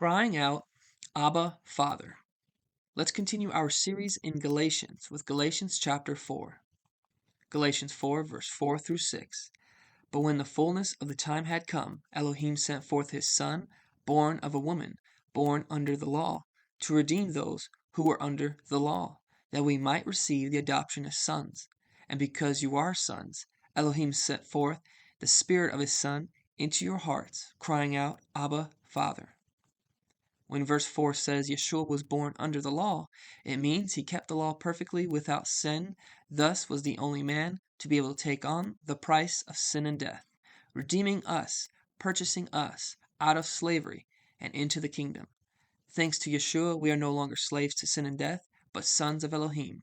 Crying out, Abba, Father. Let's continue our series in Galatians with Galatians chapter 4. Galatians 4, verse 4 through 6. But when the fullness of the time had come, Elohim sent forth his Son, born of a woman, born under the law, to redeem those who were under the law, that we might receive the adoption as sons. And because you are sons, Elohim sent forth the Spirit of his Son into your hearts, crying out, Abba, Father. When verse 4 says Yeshua was born under the law, it means he kept the law perfectly without sin, thus was the only man to be able to take on the price of sin and death, redeeming us, purchasing us out of slavery and into the kingdom. Thanks to Yeshua, we are no longer slaves to sin and death, but sons of Elohim.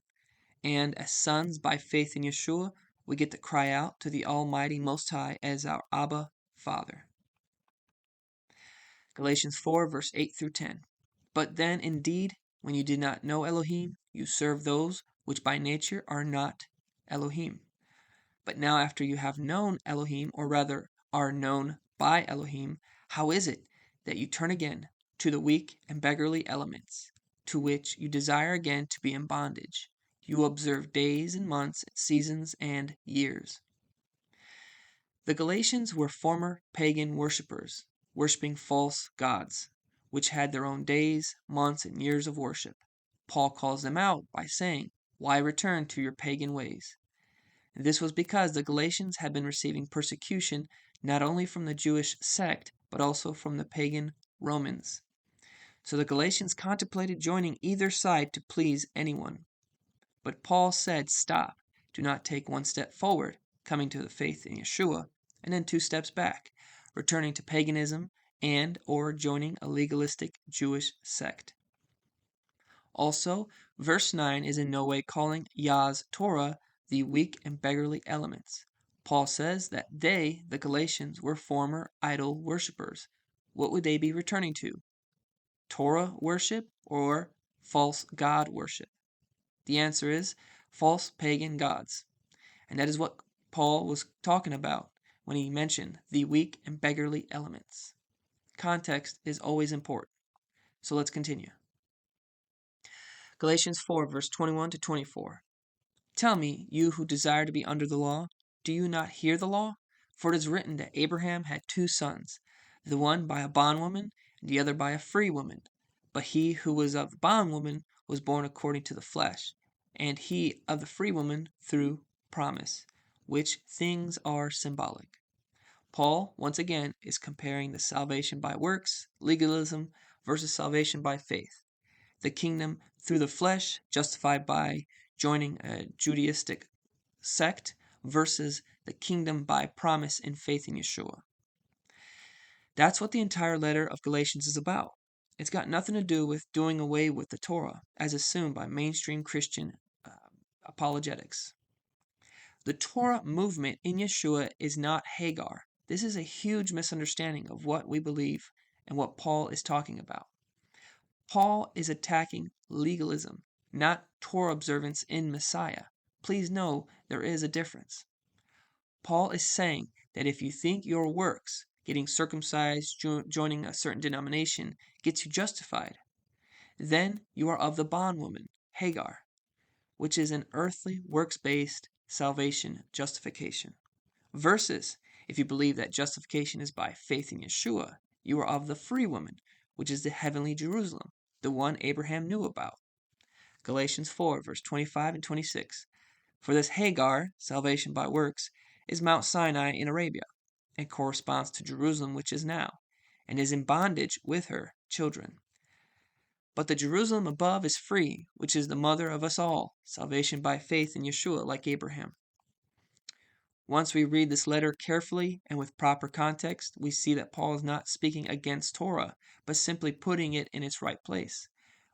And as sons by faith in Yeshua, we get to cry out to the Almighty Most High as our Abba, Father. Galatians 4, verse 8 through 10. But then, indeed, when you did not know Elohim, you served those which by nature are not Elohim. But now after you have known Elohim, or rather are known by Elohim, how is it that you turn again to the weak and beggarly elements, to which you desire again to be in bondage? You observe days and months, and seasons and years. The Galatians were former pagan worshippers, worshipping false gods, which had their own days, months, and years of worship. Paul calls them out by saying, Why return to your pagan ways? And this was because the Galatians had been receiving persecution not only from the Jewish sect, but also from the pagan Romans. So the Galatians contemplated joining either side to please anyone. But Paul said, Stop, do not take one step forward, coming to the faith in Yeshua, and then 2 steps back, returning to paganism and or joining a legalistic Jewish sect. Also, verse 9 is in no way calling Yah's Torah the weak and beggarly elements. Paul says that they, the Galatians, were former idol worshippers. What would they be returning to? Torah worship or false god worship? The answer is false pagan gods. And that is what Paul was talking about when he mentioned the weak and beggarly elements. Context is always important. So let's continue. Galatians 4, verse 21 to 24. Tell me, you who desire to be under the law, do you not hear the law? For it is written that Abraham had 2 sons, the one by a bondwoman, and the other by a free woman. But he who was of the bondwoman was born according to the flesh, and he of the free woman through promise, which things are symbolic. Paul, once again, is comparing the salvation by works, legalism, versus salvation by faith. The kingdom through the flesh, justified by joining a Judaistic sect, versus the kingdom by promise and faith in Yeshua. That's what the entire letter of Galatians is about. It's got nothing to do with doing away with the Torah, as assumed by mainstream Christian apologetics. The Torah movement in Yeshua is not Hagar. This is a huge misunderstanding of what we believe and what Paul is talking about. Paul is attacking legalism, not Torah observance in Messiah. Please know there is a difference. Paul is saying that if you think your works, getting circumcised, joining a certain denomination, gets you justified, then you are of the bondwoman, Hagar, which is an earthly, works-based salvation justification. Versus, if you believe that justification is by faith in Yeshua, you are of the free woman, which is the heavenly Jerusalem, the one Abraham knew about. Galatians 4, verse 25 and 26. For this Hagar, salvation by works, is Mount Sinai in Arabia, and corresponds to Jerusalem which is now, and is in bondage with her children. But the Jerusalem above is free, which is the mother of us all, salvation by faith in Yeshua, like Abraham. Once we read this letter carefully and with proper context, we see that Paul is not speaking against Torah, but simply putting it in its right place.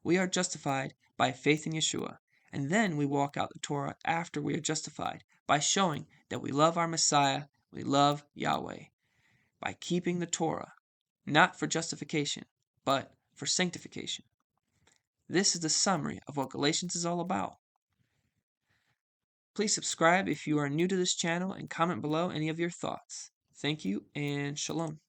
We are justified by faith in Yeshua, and then we walk out the Torah after we are justified by showing that we love our Messiah, we love Yahweh, by keeping the Torah, not for justification, but for sanctification. This is the summary of what Galatians is all about. Please subscribe if you are new to this channel and comment below any of your thoughts. Thank you and shalom.